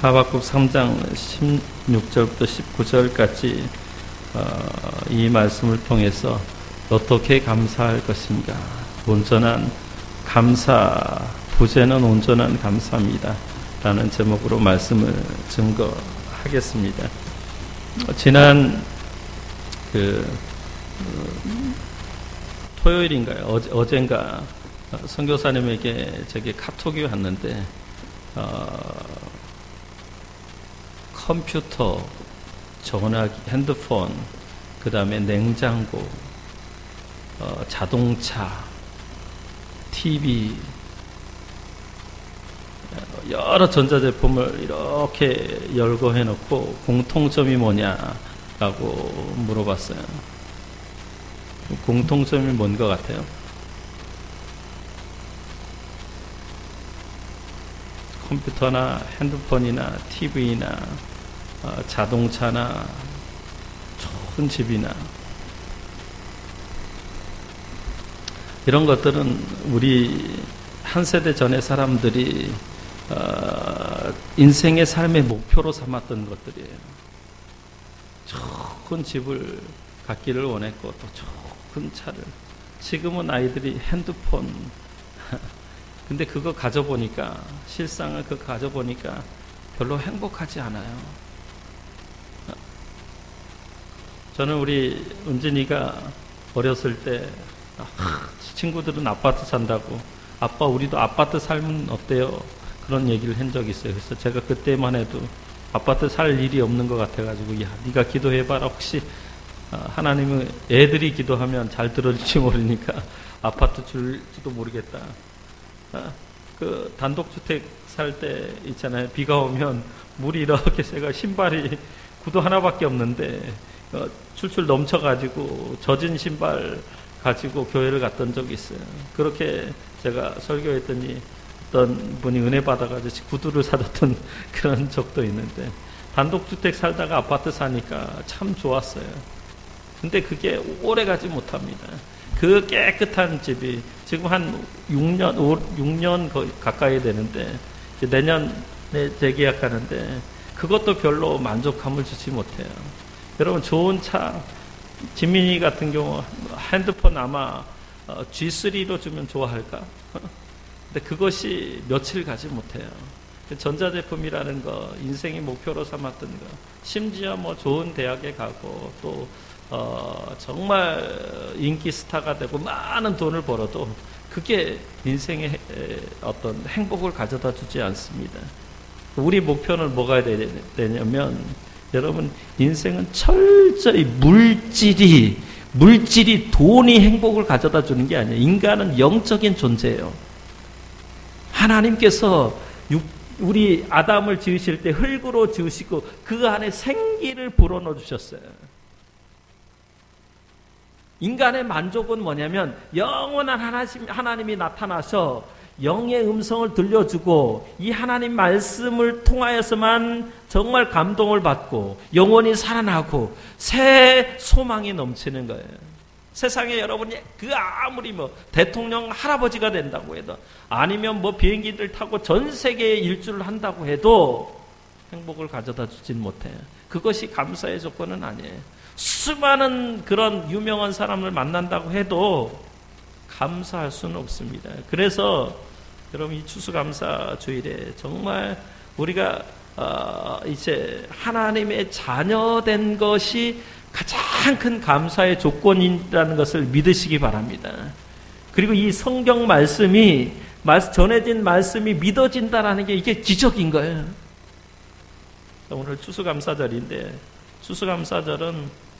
하박국 3장 16절부터 19절까지 이 말씀을 통해서 어떻게 감사할 것인가. 온전한 감사, 부재는 온전한 감사입니다 라는 제목으로 말씀을 증거하겠습니다. 지난 토요일인가요? 어젠가 선교사님에게 제게 카톡이 왔는데 컴퓨터, 전화기, 핸드폰, 그 다음에 냉장고, 자동차, TV, 여러 전자제품을 이렇게 열거 해놓고 공통점이 뭐냐라고 물어봤어요. 공통점이 뭔 것 같아요? 컴퓨터나 핸드폰이나 TV나 자동차나 좋은 집이나 이런 것들은 우리 한 세대 전의 사람들이 인생의 삶의 목표로 삼았던 것들이에요. 좋은 집을 갖기를 원했고 또 좋은 차를. 지금은 아이들이 핸드폰 근데 그거 가져보니까 실상을 그거 가져보니까 별로 행복하지 않아요. 저는 우리 은진이가 어렸을 때 친구들은 아파트 산다고 아빠 우리도 아파트 살면 어때요? 그런 얘기를 한 적이 있어요. 그래서 제가 그때만 해도 아파트 살 일이 없는 것 같아가지고 야 네가 기도해봐라. 혹시 하나님은 애들이 기도하면 잘 들어줄지 모르니까 아파트 줄지도 모르겠다. 그 단독주택 살 때 있잖아요. 비가 오면 물이 이렇게 새가 신발이 구두 하나밖에 없는데 출출 넘쳐가지고 젖은 신발 가지고 교회를 갔던 적이 있어요. 그렇게 제가 설교했더니 어떤 분이 은혜 받아가지고 구두를 사줬던 그런 적도 있는데 단독주택 살다가 아파트 사니까 참 좋았어요. 근데 그게 오래 가지 못합니다. 그 깨끗한 집이 지금 한 6년 거의 가까이 되는데 이제 내년에 재계약하는데 그것도 별로 만족감을 주지 못해요. 여러분 좋은 차 지민이 같은 경우 핸드폰 아마 G3로 주면 좋아할까? 근데 그것이 며칠 가지 못해요. 전자제품이라는 거 인생의 목표로 삼았던 거 심지어 뭐 좋은 대학에 가고 또 정말 인기 스타가 되고 많은 돈을 벌어도 그게 인생의 어떤 행복을 가져다 주지 않습니다. 우리 목표는 뭐가 되냐면 여러분 인생은 철저히 물질이 돈이 행복을 가져다 주는 게 아니에요. 인간은 영적인 존재예요. 하나님께서 우리 아담을 지으실 때 흙으로 지으시고 그 안에 생기를 불어넣어 주셨어요. 인간의 만족은 뭐냐면 영원한 하나님이 나타나서 영의 음성을 들려주고 이 하나님 말씀을 통하여서만 정말 감동을 받고 영혼이 살아나고 새 소망이 넘치는 거예요. 세상에 여러분이 그 아무리 뭐 대통령 할아버지가 된다고 해도 아니면 뭐 비행기를 타고 전 세계에 일주를 한다고 해도 행복을 가져다 주진 못해요. 그것이 감사의 조건은 아니에요. 수많은 그런 유명한 사람을 만난다고 해도 감사할 수는 없습니다. 그래서 여러분 이 추수감사 주일에 정말 우리가 이제 하나님의 자녀된 것이 가장 큰 감사의 조건이라는 것을 믿으시기 바랍니다. 그리고 이 성경 말씀이 전해진 말씀이 믿어진다라는 게 이게 기적인 거예요. 오늘 추수감사절인데 추수감사절은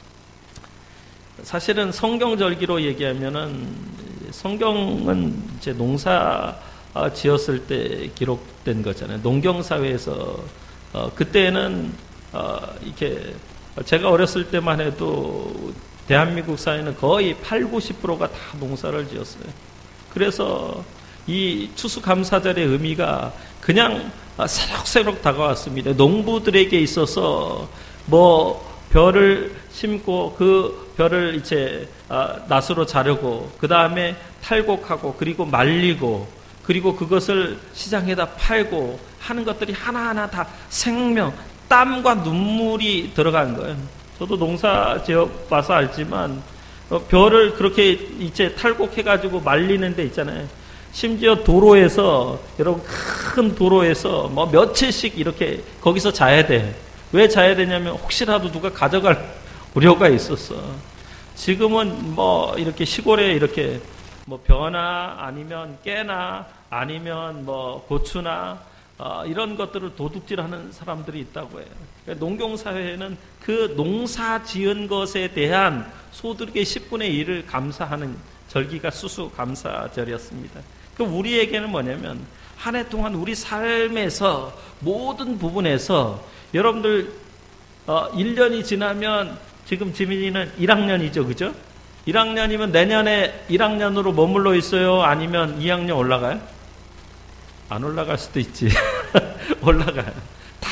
사실은 성경절기로 얘기하면은 성경은 이제 농사 지었을 때 기록된 거잖아요. 농경사회에서 그때는 이렇게 제가 어렸을 때만 해도 대한민국 사회는 거의 80-90%가 다 농사를 지었어요. 그래서 이 추수감사절의 의미가 그냥 새록새록 다가왔습니다. 농부들에게 있어서 뭐 벼를 심고 그 벼를 이제 낫으로 자르고 그 다음에 탈곡하고 그리고 말리고 그리고 그것을 시장에다 팔고 하는 것들이 하나하나 다 생명, 땀과 눈물이 들어간 거예요. 저도 농사 지역 와서 알지만 벼를 그렇게 이제 탈곡해가지고 말리는 데 있잖아요. 심지어 도로에서, 여러분 큰 도로에서 뭐 며칠씩 이렇게 거기서 자야 돼. 왜 자야 되냐면 혹시라도 누가 가져갈 우려가 있었어. 지금은 뭐 이렇게 시골에 이렇게 뭐 벼나 아니면 깨나 아니면 뭐 고추나 이런 것들을 도둑질하는 사람들이 있다고 해요. 그러니까 농경사회에는 그 농사 지은 것에 대한 소득의 10분의 1을 감사하는 절기가 수수감사절이었습니다. 그 우리에게는 뭐냐면 한 해 동안 우리 삶에서 모든 부분에서 여러분들 1년이 지나면 지금 지민이는 1학년이죠. 그죠? 1학년이면 내년에 1학년으로 머물러 있어요? 아니면 2학년 올라가요? 안 올라갈 수도 있지. 올라가요. 다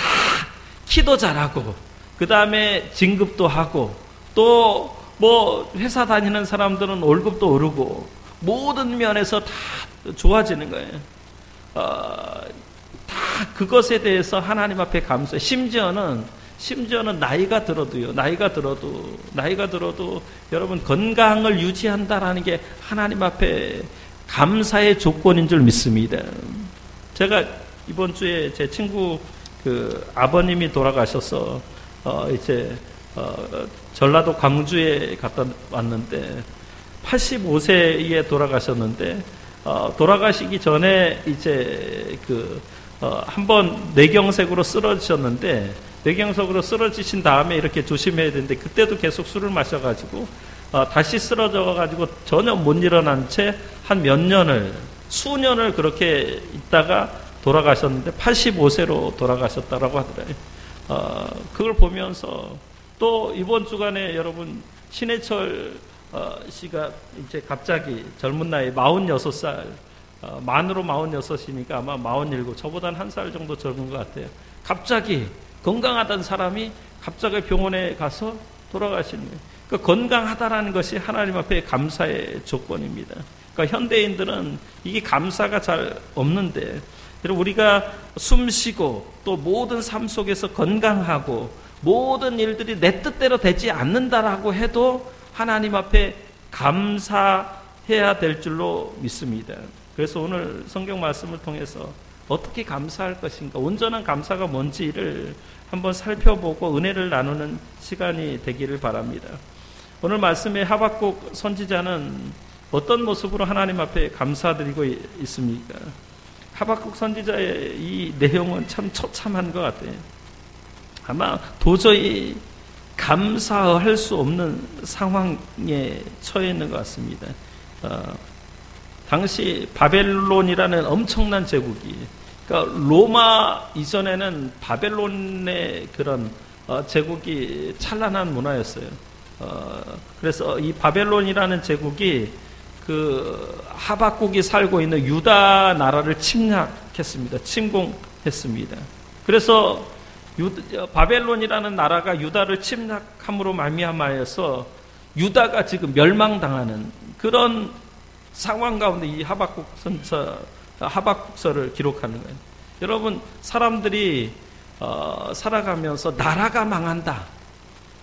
키도 잘하고 그 다음에 진급도 하고 또 뭐 회사 다니는 사람들은 월급도 오르고 모든 면에서 다 좋아지는 거예요. 다 그것에 대해서 하나님 앞에 감사해. 심지어는 나이가 들어도 여러분 건강을 유지한다라는 게 하나님 앞에 감사의 조건인 줄 믿습니다. 제가 이번 주에 제 친구 그 아버님이 돌아가셔서 전라도 광주에 갔다 왔는데 85세에 돌아가셨는데 돌아가시기 전에 이제 한번 뇌경색으로 쓰러지셨는데 뇌경색으로 쓰러지신 다음에 이렇게 조심해야 되는데 그때도 계속 술을 마셔가지고 다시 쓰러져가지고 전혀 못 일어난 채 한 몇 년을 수년을 그렇게 있다가 돌아가셨는데 85세로 돌아가셨다라고 하더래요. 그걸 보면서 또 이번 주간에 여러분 신해철 씨가 이제 갑자기 젊은 나이 46살 만으로 46이니까 아마 47 저보다는 한 살 정도 젊은 것 같아요. 갑자기 건강하던 사람이 갑자기 병원에 가서 돌아가시는 거예요. 그러니까 건강하다라는 것이 하나님 앞에 감사의 조건입니다. 그러니까 현대인들은 이게 감사가 잘 없는데 우리가 숨 쉬고 또 모든 삶 속에서 건강하고 모든 일들이 내 뜻대로 되지 않는다라고 해도 하나님 앞에 감사해야 될 줄로 믿습니다. 그래서 오늘 성경 말씀을 통해서 어떻게 감사할 것인가, 온전한 감사가 뭔지를 한번 살펴보고 은혜를 나누는 시간이 되기를 바랍니다. 오늘 말씀의 하박국 선지자는 어떤 모습으로 하나님 앞에 감사드리고 있습니까? 하박국 선지자의 이 내용은 참 처참한 것 같아요. 아마 도저히 감사할 수 없는 상황에 처해 있는 것 같습니다. 당시 바벨론이라는 엄청난 제국이, 그러니까 로마 이전에는 바벨론의 그런 제국이 찬란한 문화였어요. 그래서 이 바벨론이라는 제국이 그 하박국이 살고 있는 유다 나라를 침략했습니다. 침공했습니다. 그래서 바벨론이라는 나라가 유다를 침략함으로 말미암아서 유다가 지금 멸망당하는 그런 상황 가운데 이 하박국서를 기록하는 거예요. 여러분, 사람들이 살아가면서 나라가 망한다.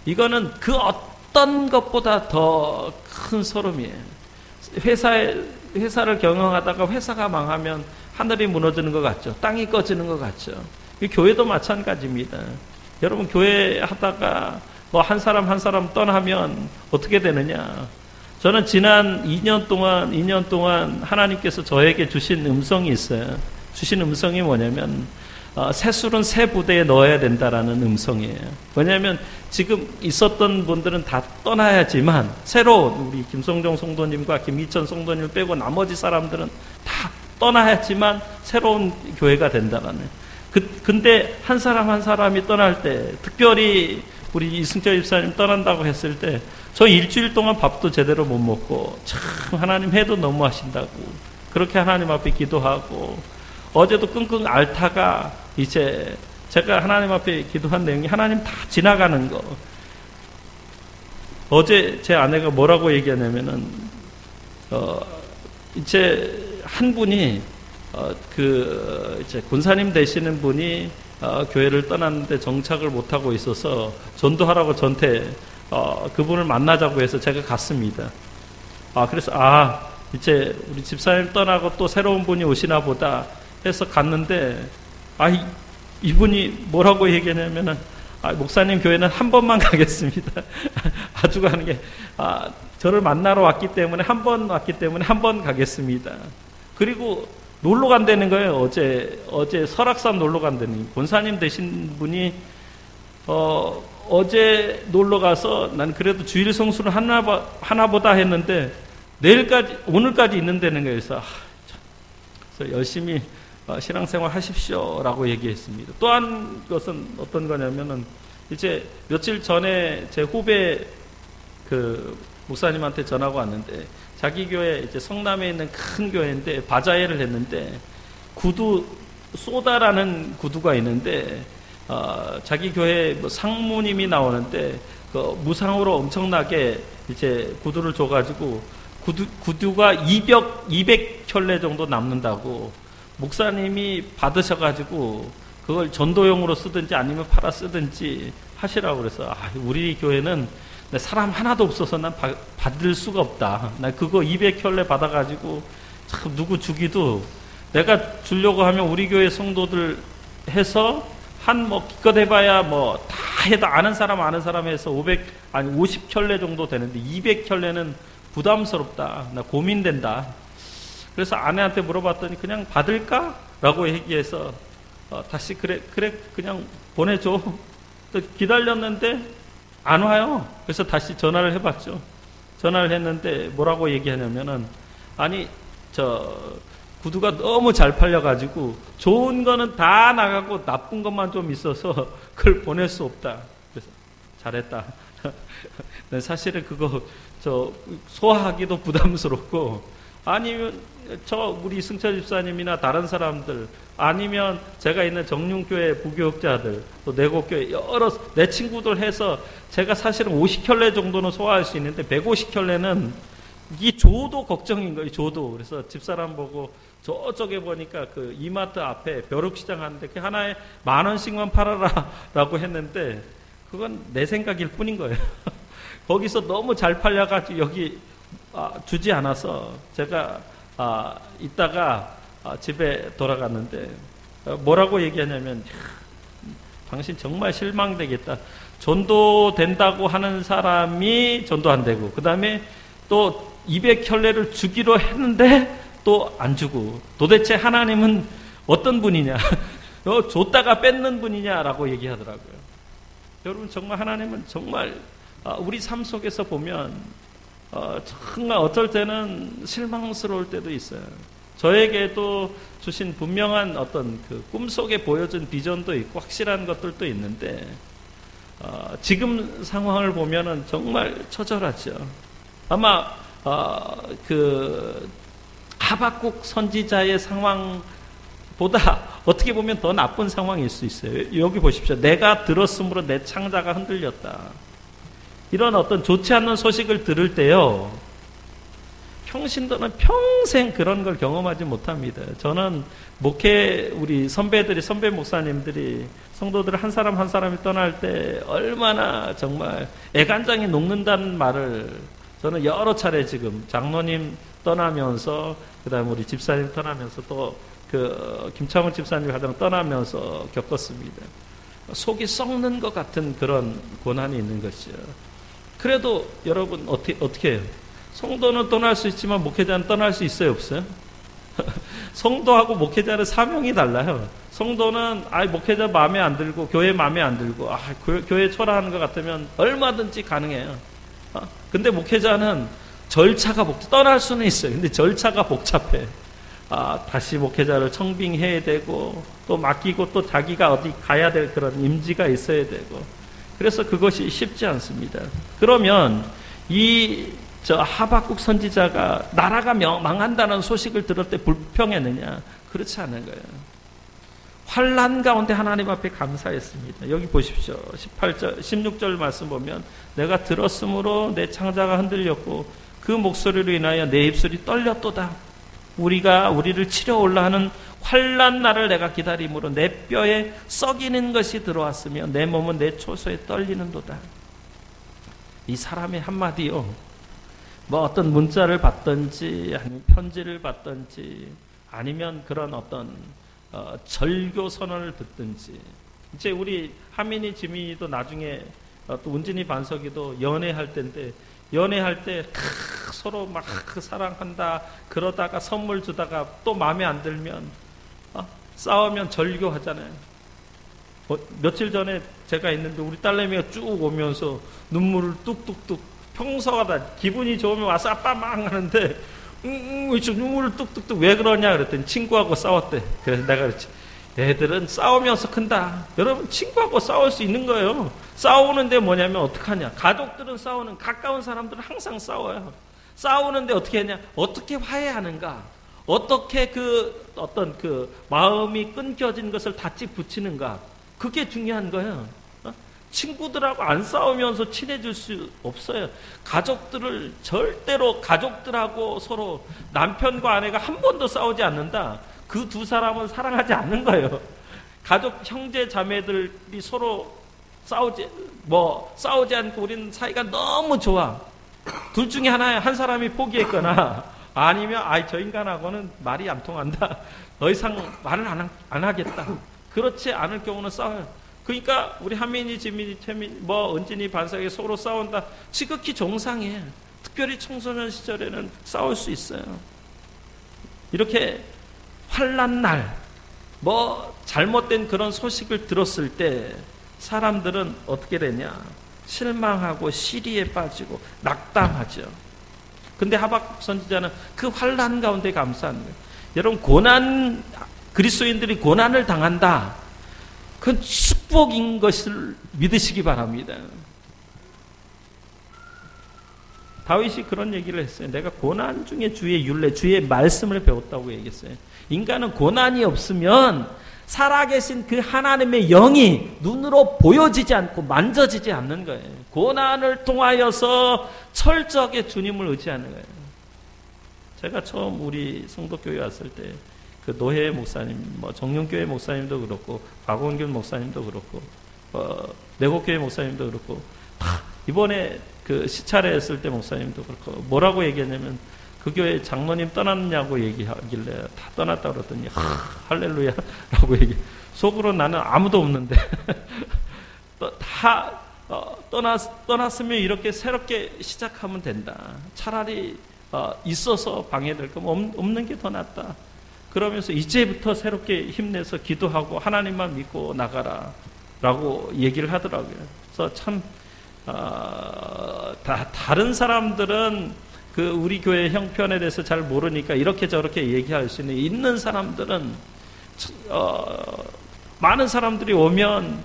이거는 그 어떤 것보다 더 큰 소름이에요. 회사를 경영하다가 회사가 망하면 하늘이 무너지는 것 같죠. 땅이 꺼지는 것 같죠. 교회도 마찬가지입니다. 여러분, 교회 하다가 뭐 한 사람 한 사람 떠나면 어떻게 되느냐. 저는 지난 2년 동안 하나님께서 저에게 주신 음성이 있어요. 주신 음성이 뭐냐면 새술은 새 부대에 넣어야 된다라는 음성이에요. 왜냐하면 지금 있었던 분들은 다 떠나야지만 새로운 우리 김성종 성도님과 김희천 성도님을 빼고 나머지 사람들은 다 떠나야지만 새로운 교회가 된다라는. 근데 한 사람 한 사람이 떠날 때, 특별히 우리 이승철 집사님 떠난다고 했을 때 저 일주일 동안 밥도 제대로 못 먹고 참 하나님 해도 너무 하신다고 그렇게 하나님 앞에 기도하고, 어제도 끙끙 앓다가 이제 제가 하나님 앞에 기도한 내용이 하나님 다 지나가는 거. 어제 제 아내가 뭐라고 얘기하냐면은 이제 한 분이 이제 군사님 되시는 분이 교회를 떠났는데 정착을 못하고 있어서 전도하라고 저한테 그분을 만나자고 해서 제가 갔습니다. 그래서 이제 우리 집사님 떠나고 또 새로운 분이 오시나 보다 해서 갔는데 이분이 뭐라고 얘기하냐면은 목사님 교회는 한 번만 가겠습니다. 아주 가는 게 저를 만나러 왔기 때문에 한 번 왔기 때문에 한 번 가겠습니다. 그리고 놀러 간다는 거예요. 어제 설악산 놀러 간다는. 권사님 되신 분이 어제 놀러 가서 난 그래도 주일 성수는 하나보다 했는데 오늘까지 있는다는 거예요. 그래서 열심히 신앙생활 하십시오라고 얘기했습니다. 또 한 것은 어떤 거냐면은 이제 며칠 전에 제 후배 목사님한테 전화가 왔는데 자기 교회 이제 성남에 있는 큰 교회인데 바자회를 했는데 소다라는 구두가 있는데 자기 교회 상무님이 나오는데 무상으로 엄청나게 이제 구두를 줘가지고 구두가 200켤레 정도 남는다고 목사님이 받으셔가지고 그걸 전도용으로 쓰든지 아니면 팔아 쓰든지 하시라고 그래서 우리 교회는 사람 하나도 없어서 난 받을 수가 없다. 난 그거 200켤레 받아가지고 참 누구 주기도 내가 주려고 하면 우리 교회 성도들 해서 기껏 해봐야 다 해도 아는 사람 해서 50켤레 정도 되는데 200켤레는 부담스럽다. 나 고민된다. 그래서 아내한테 물어봤더니 그냥 받을까? 라고 얘기해서 다시 그래 그냥 보내줘. 또 기다렸는데 안 와요. 그래서 다시 전화를 해봤죠. 전화를 했는데 뭐라고 얘기하냐면은 구두가 너무 잘 팔려가지고 좋은 거는 다 나가고 나쁜 것만 좀 있어서 그걸 보낼 수 없다. 그래서 잘했다. 사실은 그거 소화하기도 부담스럽고 아니면 우리 승철 집사님이나 다른 사람들 아니면 제가 있는 정륜교회 부교육자들 또 내곡교회 내 친구들 해서 제가 사실은 50켤레 정도는 소화할 수 있는데 150켤레는 이 조도 걱정인 거예요. 조도. 그래서 집사람 보고 저쪽에 보니까 그 이마트 앞에 벼룩시장 하는데 그 하나에 10,000원씩만 팔아라 라고 했는데 그건 내 생각일 뿐인 거예요. 거기서 너무 잘 팔려가지고 여기 주지 않아서 제가 이따가 집에 돌아갔는데 뭐라고 얘기하냐면 당신 정말 실망되겠다. 전도된다고 하는 사람이 전도 안 되고 그 다음에 또 200켤레를 주기로 했는데 또 안 주고 도대체 하나님은 어떤 분이냐 줬다가 뺏는 분이냐라고 얘기하더라고요. 여러분 정말 하나님은 정말 우리 삶 속에서 보면 정말 어쩔 때는 실망스러울 때도 있어요. 저에게도 주신 분명한 어떤 꿈속에 보여준 비전도 있고 확실한 것들도 있는데 지금 상황을 보면은 정말 처절하죠. 아마 하박국 선지자의 상황보다 어떻게 보면 더 나쁜 상황일 수 있어요. 여기 보십시오. 내가 들었으므로 내 창자가 흔들렸다. 이런 어떤 좋지 않는 소식을 들을 때요. 평신도는 평생 그런 걸 경험하지 못합니다. 저는 우리 선배 목사님들이 성도들 한 사람 한 사람이 떠날 때 얼마나 정말 애간장이 녹는다는 말을 저는 여러 차례 지금 장로님 떠나면서 그다음에 우리 집사님 떠나면서 또 김창훈 집사님 가장 떠나면서 겪었습니다. 속이 썩는 것 같은 그런 고난이 있는 것이죠. 그래도 여러분 어떻게 해요? 성도는 떠날 수 있지만 목회자는 떠날 수 있어요, 없어요? 성도하고 목회자는 사명이 달라요. 성도는 목회자 마음에 안 들고 교회 마음에 안 들고 교회 초라하는 것 같으면 얼마든지 가능해요. 근데 목회자는 떠날 수는 있어요. 근데 절차가 복잡해. 다시 목회자를 청빙해야 되고 또 맡기고 또 자기가 어디 가야 될 그런 임지가 있어야 되고 그래서 그것이 쉽지 않습니다. 그러면 하박국 선지자가 나라가 망한다는 소식을 들을 때 불평했느냐? 그렇지 않은 거예요. 환난 가운데 하나님 앞에 감사했습니다. 여기 보십시오. 16절 말씀 보면 내가 들었으므로 내 창자가 흔들렸고 그 목소리로 인하여 내 입술이 떨렸도다. 우리를 치러 올라 하는 환난 날을 내가 기다림으로 내 뼈에 썩이는 것이 들어왔으며 내 몸은 내 초소에 떨리는도다. 이 사람의 한마디요, 뭐 어떤 문자를 받든지 아니면 편지를 받든지 아니면 그런 어떤 절교 선언을 듣든지, 이제 우리 하민이 지민이도 나중에 또 운진이 반석이도 연애할 때인데, 연애할 때 서로 막 사랑한다 그러다가 선물 주다가 또 마음에 안 들면 싸우면 절교하잖아요. 며칠 전에 제가 있는데 우리 딸내미가 쭉 오면서 눈물을 뚝뚝뚝, 평소가 다 기분이 좋으면 와서 아빠 막 하는데 눈물을 뚝뚝뚝 왜 그러냐 그랬더니 친구하고 싸웠대. 그래서 내가 그랬지, 애들은 싸우면서 큰다. 여러분, 친구하고 싸울 수 있는 거예요. 싸우는데 뭐냐면 어떡하냐, 가족들은 싸우는, 가까운 사람들은 항상 싸워요. 싸우는데 어떻게 하냐, 어떻게 화해하는가, 어떻게 어떤 마음이 끊겨진 것을 다시 붙이는가, 그게 중요한 거예요. 친구들하고 안 싸우면서 친해질 수 없어요. 가족들을 절대로, 가족들하고 서로 남편과 아내가 한 번도 싸우지 않는다, 그 두 사람은 사랑하지 않는 거예요. 가족 형제 자매들이 서로 싸우지 않고 우리는 사이가 너무 좋아. 둘 중에 하나야. 한 사람이 포기했거나 아니면 저 인간하고는 말이 안 통한다, 더 이상 말을 안 하겠다, 그렇지 않을 경우는 싸워요. 그러니까 우리 하민이, 지민이, 태민, 은진이, 반석이 서로 싸운다, 지극히 정상이에요. 특별히 청소년 시절에는 싸울 수 있어요. 이렇게 환난 날, 잘못된 그런 소식을 들었을 때 사람들은 어떻게 되냐, 실망하고 시리에 빠지고 낙담하죠. 근데 하박국 선지자는 그 환난 가운데 감사하는 거예요. 여러분, 그리스도인들이 고난을 당한다, 그건 축복인 것을 믿으시기 바랍니다. 다윗이 그런 얘기를 했어요. 내가 고난 중에 주의 율례, 주의 말씀을 배웠다고 얘기했어요. 인간은 고난이 없으면 살아계신 그 하나님의 영이 눈으로 보여지지 않고 만져지지 않는 거예요. 고난을 통하여서 철저하게 주님을 의지하는 거예요. 제가 처음 우리 성도교회 왔을 때 그 노혜 목사님, 정용교회 목사님도 그렇고, 박원균 목사님도 그렇고, 내곡교회 목사님도 그렇고, 다 이번에 그 시차례 했을 때 목사님도 그렇고, 뭐라고 얘기했냐면, 그 교회 장로님 떠났냐고 얘기하길래 다 떠났다 그러더니 할렐루야 라고 얘기. 속으로 나는 아무도 없는데 다 떠났으면 이렇게 새롭게 시작하면 된다. 차라리 있어서 방해될 거면 없는 게 더 낫다. 그러면서 이제부터 새롭게 힘내서 기도하고 하나님만 믿고 나가라 라고 얘기를 하더라고요. 그래서 참 다른 사람들은 우리 교회 형편에 대해서 잘 모르니까 이렇게 저렇게 얘기할 수 있는 사람들은 많은 사람들이 오면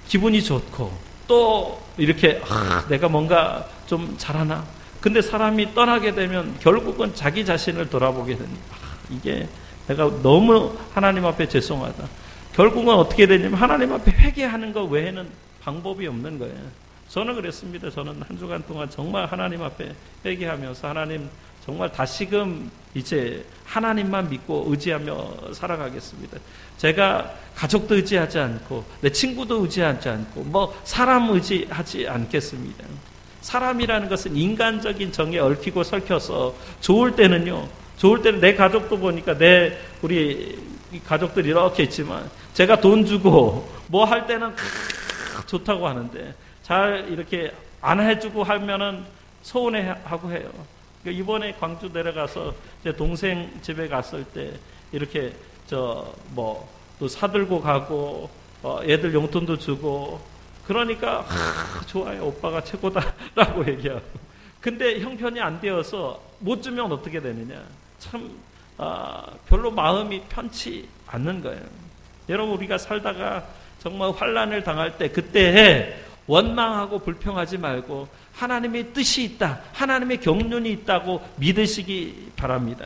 기분이 좋고, 또 이렇게 내가 뭔가 좀 잘하나, 근데 사람이 떠나게 되면 결국은 자기 자신을 돌아보게 됩니다. 이게 내가 너무 하나님 앞에 죄송하다. 결국은 어떻게 되냐면 하나님 앞에 회개하는 것 외에는 방법이 없는 거예요. 저는 그랬습니다. 저는 한 주간 동안 정말 하나님 앞에 회개하면서, 하나님 정말 다시금 이제 하나님만 믿고 의지하며 살아가겠습니다. 제가 가족도 의지하지 않고 내 친구도 의지하지 않고 사람 의지하지 않겠습니다. 사람이라는 것은 인간적인 정에 얽히고 설켜서 좋을 때는 내 가족도 보니까 우리 가족들이 이렇게 있지만, 제가 돈 주고 할 때는 좋다고 하는데 잘 이렇게 안 해주고 하면은 서운해하고 해요. 그러니까 이번에 광주 내려가서 제 동생 집에 갔을 때 이렇게 또 사들고 가고 애들 용돈도 주고, 그러니까 좋아요, 오빠가 최고다라고 얘기하고. 근데 형편이 안 되어서 못 주면 어떻게 되느냐, 참 별로 마음이 편치 않는 거예요. 여러분, 우리가 살다가 정말 환난을 당할 때, 그때에 원망하고 불평하지 말고 하나님의 뜻이 있다, 하나님의 경륜이 있다고 믿으시기 바랍니다.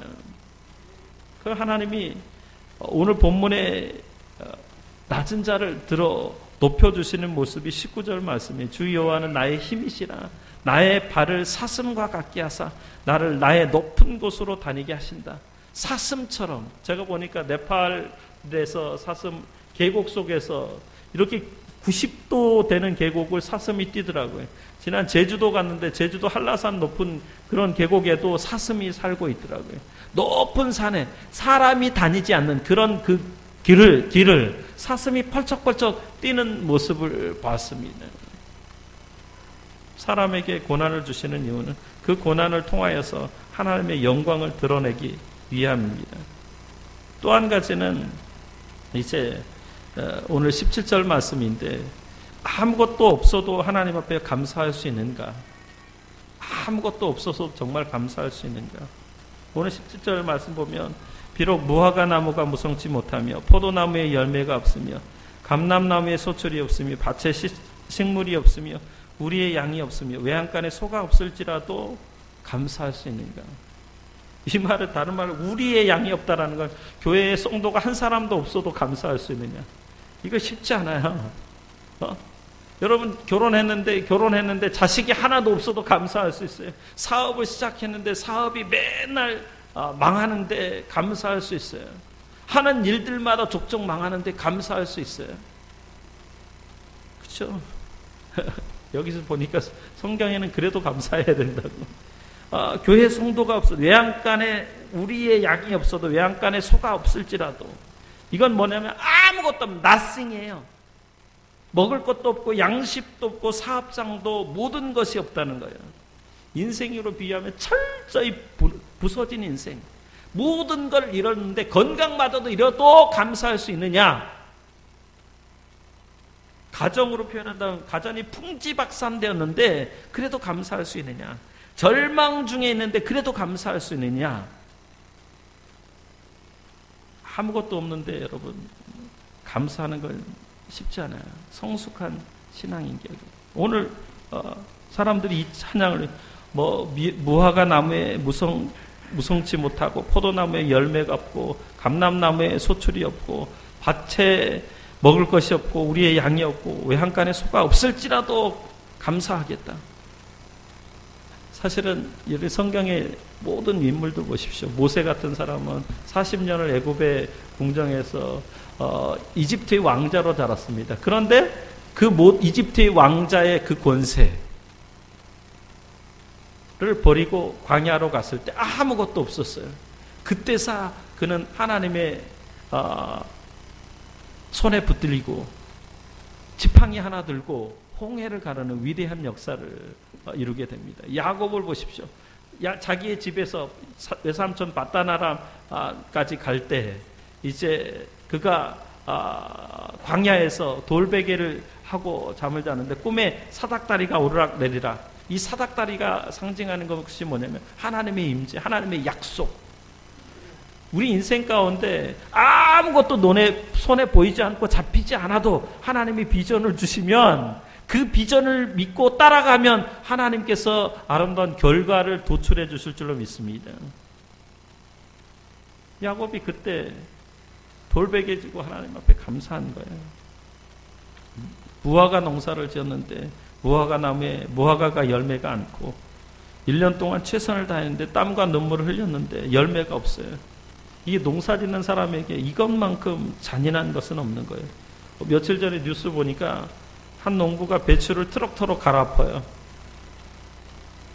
그 하나님이 오늘 본문에 낮은 자를 들어 높여주시는 모습이 19절 말씀이에요. 주 여호와는 나의 힘이시라. 나의 발을 사슴과 같게 하사 나를 나의 높은 곳으로 다니게 하신다. 사슴처럼, 제가 보니까 네팔에서 사슴 계곡 속에서 이렇게 90도 되는 계곡을 사슴이 뛰더라고요. 지난 제주도 갔는데 제주도 한라산 높은 그런 계곡에도 사슴이 살고 있더라고요. 높은 산에 사람이 다니지 않는 그런 그 길을 사슴이 펄쩍펄쩍 뛰는 모습을 봤습니다. 사람에게 고난을 주시는 이유는 그 고난을 통하여서 하나님의 영광을 드러내기 위함입니다. 또 한 가지는 이제 오늘 17절 말씀인데, 아무것도 없어도 하나님 앞에 감사할 수 있는가? 아무것도 없어서 정말 감사할 수 있는가? 오늘 17절 말씀 보면 비록 무화과 나무가 무성치 못하며 포도나무에 열매가 없으며 감람나무에 소출이 없으며 밭에 식물이 없으며 우리의 양이 없으며 외양간에 소가 없을지라도 감사할 수 있는가? 이 말은 다른 말로 우리의 양이 없다라는 건 교회에 성도가 한 사람도 없어도 감사할 수 있느냐? 이거 쉽지 않아요. 여러분 결혼했는데 자식이 하나도 없어도 감사할 수 있어요. 사업을 시작했는데 사업이 맨날 망하는데 감사할 수 있어요. 하는 일들마다 족족 망하는데 감사할 수 있어요. 그렇죠? 여기서 보니까 성경에는 그래도 감사해야 된다고. 교회 성도가 없어도, 외양간에 우리의 양이 없어도 외양간에 소가 없을지라도, 이건 뭐냐면 아무것도 없는 nothing이에요. 먹을 것도 없고 양식도 없고 사업장도 모든 것이 없다는 거예요. 인생으로 비유하면 철저히 부서진 인생. 모든 걸 잃었는데 건강마저도 잃어도 감사할 수 있느냐? 가정으로 표현한다면 가정이 풍지박산되었는데 그래도 감사할 수 있느냐? 절망 중에 있는데 그래도 감사할 수 있느냐? 아무것도 없는데 여러분 감사하는 건 쉽지 않아요. 성숙한 신앙인격이에요. 오늘 사람들이 이 찬양을 무화과 나무에 무성치 못하고 포도나무에 열매가 없고 감람나무에 소출이 없고 밭에 먹을 것이 없고 우리의 양이 없고 외양간에 소가 없을지라도 감사하겠다. 사실은 이 성경의 모든 인물들 보십시오. 모세 같은 사람은 40년을 애굽의 궁정에서 이집트의 왕자로 자랐습니다. 그런데 그 이집트의 왕자의 그 권세를 버리고 광야로 갔을 때 아무것도 없었어요. 그때사 그는 하나님의 손에 붙들리고 지팡이 하나 들고 홍해를 가르는 위대한 역사를 이루게 됩니다. 야곱을 보십시오. 자기의 집에서 외삼촌 밧다나람까지 갈 때 이제 그가 광야에서 돌베개를 하고 잠을 자는데 꿈에 사닥다리가 오르락 내리락. 이 사닥다리가 상징하는 것이 뭐냐면 하나님의 임재, 하나님의 약속. 우리 인생 가운데 아무것도 손에 보이지 않고 잡히지 않아도 하나님이 비전을 주시면 그 비전을 믿고 따라가면 하나님께서 아름다운 결과를 도출해 주실 줄로 믿습니다. 야곱이 그때 돌베개 지고 하나님 앞에 감사한 거예요. 무화과 농사를 지었는데 무화과 나무에 무화과가 열매가 않고 1년 동안 최선을 다했는데 땀과 눈물을 흘렸는데 열매가 없어요. 이게 농사 짓는 사람에게 이것만큼 잔인한 것은 없는 거예요. 며칠 전에 뉴스 보니까 한 농부가 배추를 트럭터로 갈아엎어요.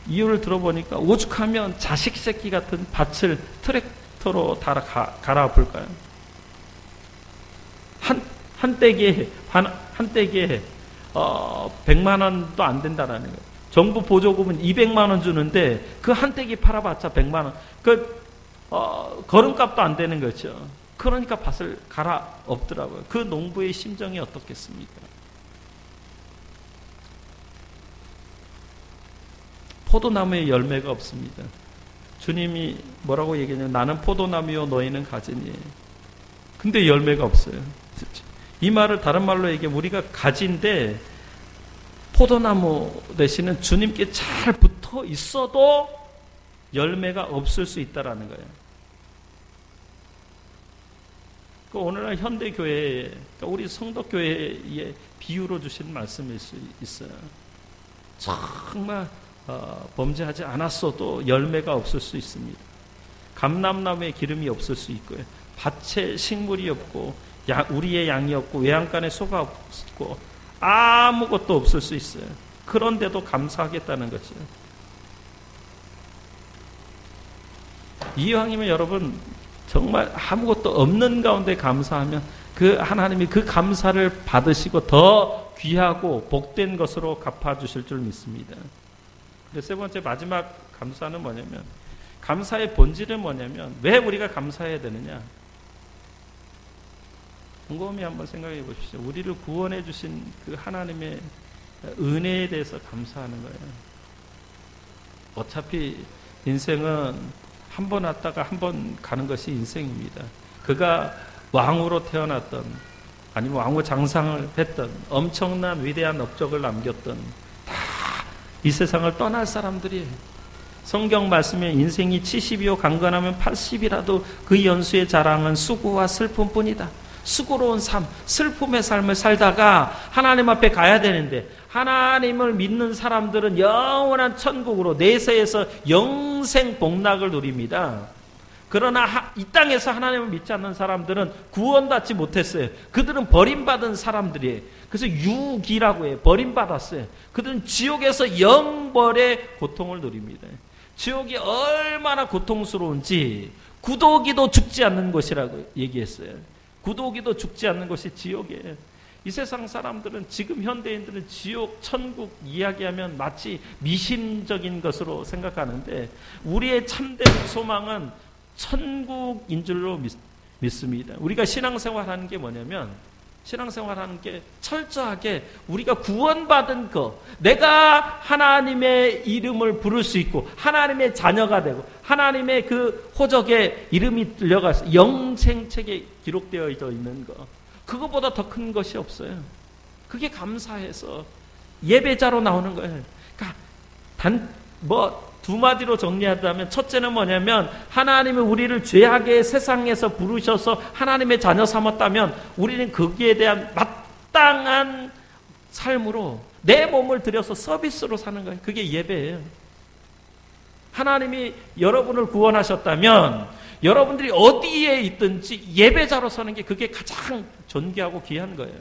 이유를 들어보니까 오죽하면 자식 새끼 같은 밭을 트랙터로 갈아엎을까요? 한 떼기에 100만 원도 안 된다라는 거예요. 정부 보조금은 200만 원 주는데 그 한 떼기 팔아봤자 100만 원. 걸음값도 안 되는 거죠. 그러니까 밭을 갈아엎더라고요. 그 농부의 심정이 어떻겠습니까? 포도나무에 열매가 없습니다. 주님이 뭐라고 얘기했냐면 나는 포도나무요 너희는 가지니. 근데 열매가 없어요. 이 말을 다른 말로 얘기하면 우리가 가지인데 포도나무 대신에 주님께 잘 붙어 있어도 열매가 없을 수 있다라는 거예요. 오늘날 현대교회에, 그러니까 우리 성도교회의 비유로 주신 말씀일 수 있어요. 정말 범죄하지 않았어도 열매가 없을 수 있습니다. 감람나무에 기름이 없을 수 있고요. 밭에 식물이 없고 우리의 양이 없고 외양간에 소가 없고 아무것도 없을 수 있어요. 그런데도 감사하겠다는 거죠. 이왕이면 여러분 정말 아무것도 없는 가운데 감사하면 그 하나님이 그 감사를 받으시고 더 귀하고 복된 것으로 갚아주실 줄 믿습니다. 세 번째 마지막 감사는 뭐냐면, 감사의 본질은 뭐냐면 왜 우리가 감사해야 되느냐. 곰곰이 한번 생각해 보십시오. 우리를 구원해 주신 그 하나님의 은혜에 대해서 감사하는 거예요. 어차피 인생은 한 번 왔다가 한 번 가는 것이 인생입니다. 그가 왕으로 태어났던, 아니면 왕후 장상을 했던, 엄청난 위대한 업적을 남겼던 다 이 세상을 떠날 사람들이, 성경 말씀에 인생이 70이요 강건하면 80이라도 그 연수의 자랑은 수고와 슬픔뿐이다. 수고로운 삶, 슬픔의 삶을 살다가 하나님 앞에 가야 되는데, 하나님을 믿는 사람들은 영원한 천국으로 내세에서 영생 복락을 누립니다. 그러나 이 땅에서 하나님을 믿지 않는 사람들은 구원받지 못했어요. 그들은 버림받은 사람들이에요. 그래서 유기라고 해요. 버림받았어요. 그들은 지옥에서 영벌의 고통을 누립니다. 지옥이 얼마나 고통스러운지, 구더기도 죽지 않는 것이라고 얘기했어요. 구더기도 죽지 않는 것이 지옥이에요. 이 세상 사람들은, 지금 현대인들은 지옥, 천국 이야기하면 마치 미심적인 것으로 생각하는데, 우리의 참된 소망은 천국인 줄로 믿습니다. 우리가 신앙생활하는 게 뭐냐면, 신앙생활하는 게 철저하게 우리가 구원받은 것, 내가 하나님의 이름을 부를 수 있고 하나님의 자녀가 되고 하나님의 그 호적에 이름이 들려가서 영생책에 기록되어 있는 것, 그거보다 더 큰 것이 없어요. 그게 감사해서 예배자로 나오는 거예요. 그러니까 두 마디로 정리하자면, 첫째는 뭐냐면, 하나님이 우리를 죄악의 세상에서 부르셔서 하나님의 자녀 삼았다면 우리는 거기에 대한 마땅한 삶으로 내 몸을 들여서 서비스로 사는 거예요. 그게 예배예요. 하나님이 여러분을 구원하셨다면 여러분들이 어디에 있든지 예배자로 서는 게, 그게 가장 존귀하고 귀한 거예요.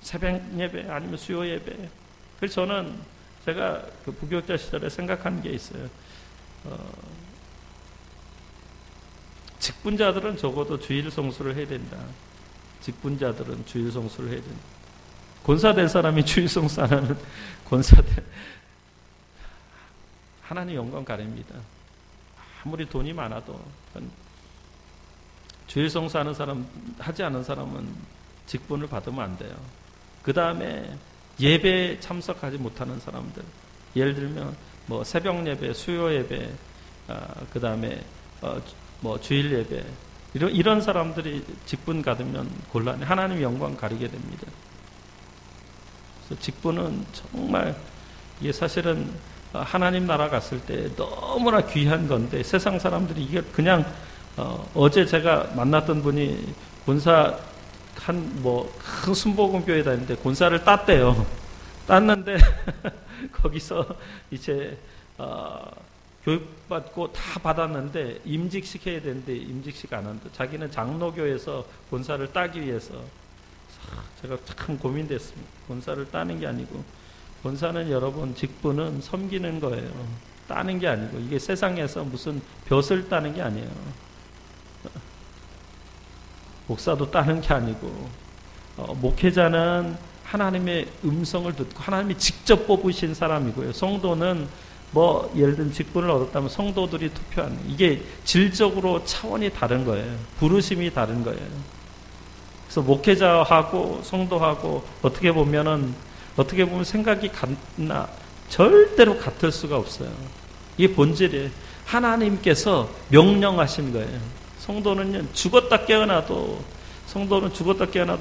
새벽 예배 아니면 수요 예배. 그래서 저는 제가 그 부교육자 시절에 생각한 게 있어요. 직분자들은 적어도 주일 성수를 해야 된다. 직분자들은 주일 성수를 해야 된다. 권사된 사람이 주일 성수 안 하는 권사들, 하나님 영광 가립니다. 아무리 돈이 많아도 주일 성수하는 사람, 하지 않은 사람은 직분을 받으면 안 돼요. 그 다음에 예배에 참석하지 못하는 사람들, 예를 들면 새벽 예배, 수요 예배, 그 다음에 주일 예배, 이런 사람들이 직분 받으면 곤란해. 하나님 영광 가리게 됩니다. 그래서 직분은 정말, 이게 사실은 하나님 나라 갔을 때 너무나 귀한 건데, 세상 사람들이 이게 그냥, 어제 제가 만났던 분이 권사 큰 순복음교회 다니는데 권사를 땄대요. 땄는데 거기서 이제 교육받고 다 받았는데 임직시켜야 되는데 임직식 안 한다. 자기는 장로교에서 권사를 따기 위해서. 제가 참 고민됐습니다. 권사를 따는 게 아니고, 권사는 여러분 직분은 섬기는 거예요. 따는 게 아니고, 이게 세상에서 무슨 벼슬 따는 게 아니에요. 목사도 따는 게 아니고, 목회자는 하나님의 음성을 듣고 하나님이 직접 뽑으신 사람이고요. 성도는 예를 들면 직분을 얻었다면 성도들이 투표하는, 이게 질적으로 차원이 다른 거예요. 부르심이 다른 거예요. 그래서 목회자하고 성도하고 어떻게 보면 생각이 같나? 절대로 같을 수가 없어요. 이게 본질이에요. 하나님께서 명령하신 거예요. 성도는 죽었다 깨어나도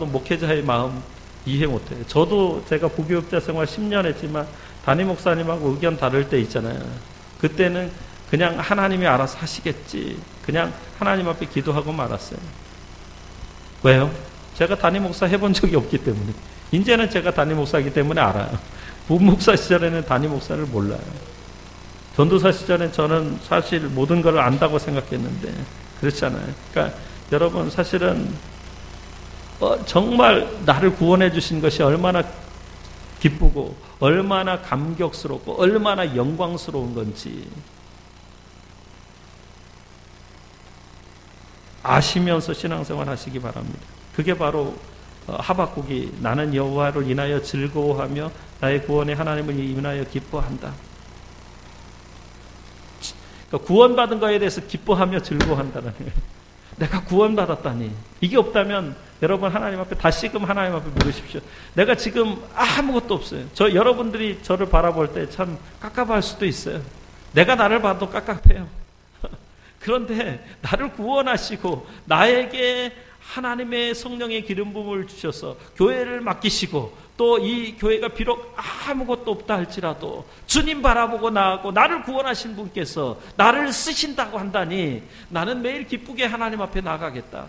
목회자의 마음 이해 못해요. 저도 제가 부교육자 생활 10년 했지만 담임 목사님하고 의견 다를 때 있잖아요. 그때는 그냥 하나님이 알아서 하시겠지, 그냥 하나님 앞에 기도하고 말았어요. 왜요? 제가 담임 목사 해본 적이 없기 때문에. 이제는 제가 담임 목사이기 때문에 알아요. 부목사 시절에는 담임 목사를 몰라요. 전도사 시절에 저는 사실 모든 걸 안다고 생각했는데 그렇지 않아요. 그러니까 여러분 사실은 정말 나를 구원해 주신 것이 얼마나 기쁘고 얼마나 감격스럽고 얼마나 영광스러운 건지 아시면서 신앙생활 하시기 바랍니다. 그게 바로 하박국이 나는 여호와를 인하여 즐거워하며 나의 구원의 하나님을 인하여 기뻐한다. 그러니까 구원받은 거에 대해서 기뻐하며 즐거워한다는 거예요. 내가 구원받았다니. 이게 없다면 여러분 하나님 앞에 다시금 하나님 앞에 물으십시오. 내가 지금 아무것도 없어요. 여러분들이 저를 바라볼 때 참 깝깝할 수도 있어요. 내가 나를 봐도 깝깝해요. 그런데 나를 구원하시고 나에게 하나님의 성령의 기름 부음을 주셔서 교회를 맡기시고 또 이 교회가 비록 아무것도 없다 할지라도 주님 바라보고 나아가고 나를 구원하신 분께서 나를 쓰신다고 한다니 나는 매일 기쁘게 하나님 앞에 나가겠다.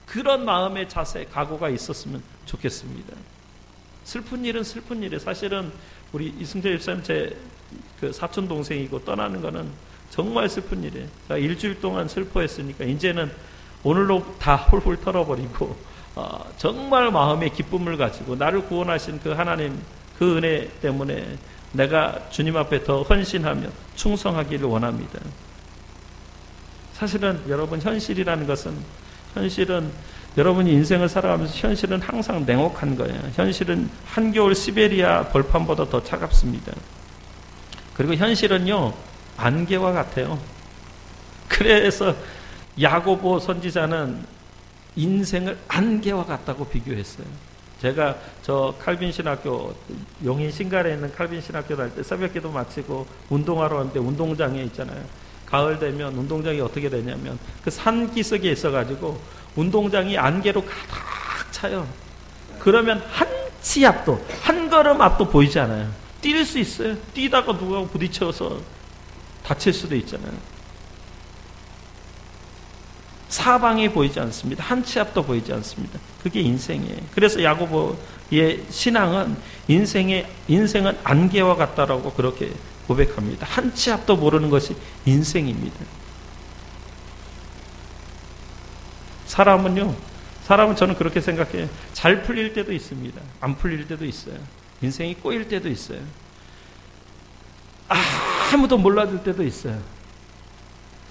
그런 마음의 자세, 각오가 있었으면 좋겠습니다. 슬픈 일은 슬픈 일이에요. 사실은 우리 이승재 집사님 제 그 사촌 동생이고 떠나는 거는 정말 슬픈 일이에요. 제가 일주일 동안 슬퍼했으니까 이제는 오늘로 다 훌훌 털어버리고 정말 마음의 기쁨을 가지고 나를 구원하신 그 하나님 그 은혜 때문에 내가 주님 앞에 더 헌신하며 충성하기를 원합니다. 사실은 여러분 현실이라는 것은 여러분이 인생을 살아가면서 현실은 항상 냉혹한 거예요. 현실은 한겨울 시베리아 벌판보다 더 차갑습니다. 그리고 현실은요 안개와 같아요. 그래서 야고보 선지자는 인생을 안개와 같다고 비교했어요. 제가 저 칼빈 신학교 용인 신갈에 있는 칼빈 신학교 다닐 때 새벽기도 마치고 운동하러 왔는데 운동장에 있잖아요. 가을 되면 운동장이 어떻게 되냐면 그 산기슭에 있어가지고 운동장이 안개로 가득 차요. 그러면 한 치 앞도 한 걸음 앞도 보이지 않아요. 뛸 수 있어요. 뛰다가 누가 부딪혀서 다칠 수도 있잖아요. 사방이 보이지 않습니다. 한 치 앞도 보이지 않습니다. 그게 인생이에요. 그래서 야고보의 신앙은 인생은 안개와 같다라고 그렇게 고백합니다. 한 치 앞도 모르는 것이 인생입니다. 사람은 저는 그렇게 생각해요. 잘 풀릴 때도 있습니다. 안 풀릴 때도 있어요. 인생이 꼬일 때도 있어요. 아무도 몰라줄 때도 있어요.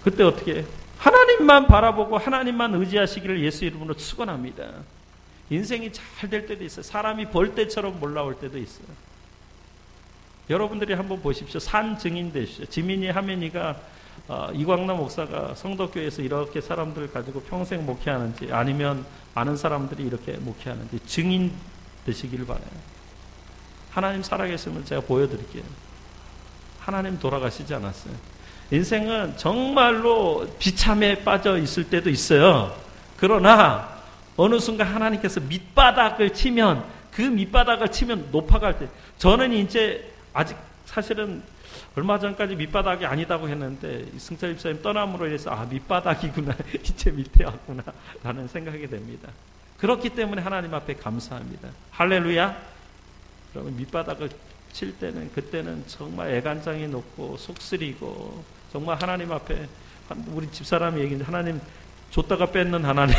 그때 어떻게 해요? 하나님만 바라보고 하나님만 의지하시기를 예수 이름으로 축원합니다. 인생이 잘 될 때도 있어요. 사람이 벌떼처럼 몰라올 때도 있어요. 여러분들이 한번 보십시오. 산 증인 되십시오. 지민이 하면이가 이광남 목사가 성덕교회에서 이렇게 사람들 가지고 평생 목회하는지 아니면 아는 사람들이 이렇게 목회하는지 증인 되시길 바라요. 하나님 살아계시면 제가 보여드릴게요. 하나님 돌아가시지 않았어요. 인생은 정말로 비참에 빠져 있을 때도 있어요. 그러나 어느 순간 하나님께서 밑바닥을 치면 그 밑바닥을 치면 높아갈 때 저는 이제 아직 사실은 얼마 전까지 밑바닥이 아니다고 했는데 승철 집사님 떠남으로 인해서 밑바닥이구나 이제 밑에 왔구나 라는 생각이 됩니다. 그렇기 때문에 하나님 앞에 감사합니다. 할렐루야. 그러면 밑바닥을 칠 때는 그때는 정말 애간장이 높고 속쓰리고 정말 하나님 앞에 우리 집사람이 얘기했는데 하나님 줬다가 뺏는 하나님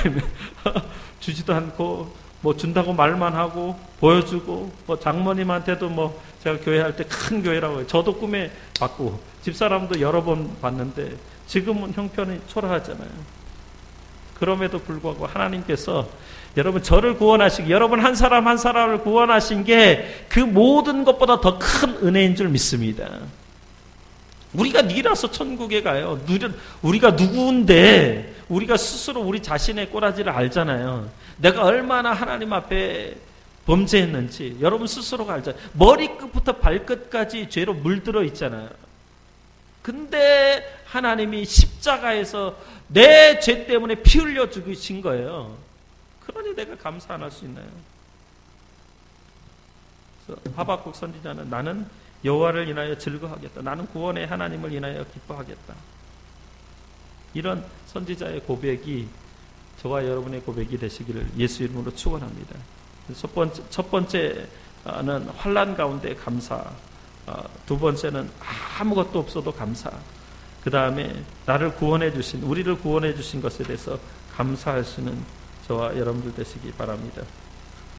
주지도 않고 뭐 준다고 말만 하고 보여주고 뭐 장모님한테도 뭐 제가 교회할 때 큰 교회라고 해요. 저도 꿈에 봤고 집사람도 여러 번 봤는데 지금은 형편이 초라하잖아요. 그럼에도 불구하고 하나님께서 여러분 저를 구원하시기 여러분 한 사람 한 사람을 구원하신 게 그 모든 것보다 더 큰 은혜인 줄 믿습니다. 우리가 니라서 천국에 가요. 우리가 누구인데 우리가 스스로 우리 자신의 꼬라지를 알잖아요. 내가 얼마나 하나님 앞에 범죄했는지 여러분 스스로가 알잖아요. 머리끝부터 발끝까지 죄로 물들어 있잖아요. 근데 하나님이 십자가에서 내 죄 때문에 피 흘려 죽으신 거예요. 그러니 내가 감사 안 할 수 있나요? 그래서 하박국 선지자는 나는 여호와를 인하여 즐거워하겠다. 나는 구원의 하나님을 인하여 기뻐하겠다. 이런 선지자의 고백이 저와 여러분의 고백이 되시기를 예수 이름으로 축원합니다. 첫 번째는 환난 가운데 감사. 두 번째는 아무것도 없어도 감사. 그 다음에 나를 구원해 주신, 우리를 구원해 주신 것에 대해서 감사할 수 있는 저와 여러분들 되시기 바랍니다.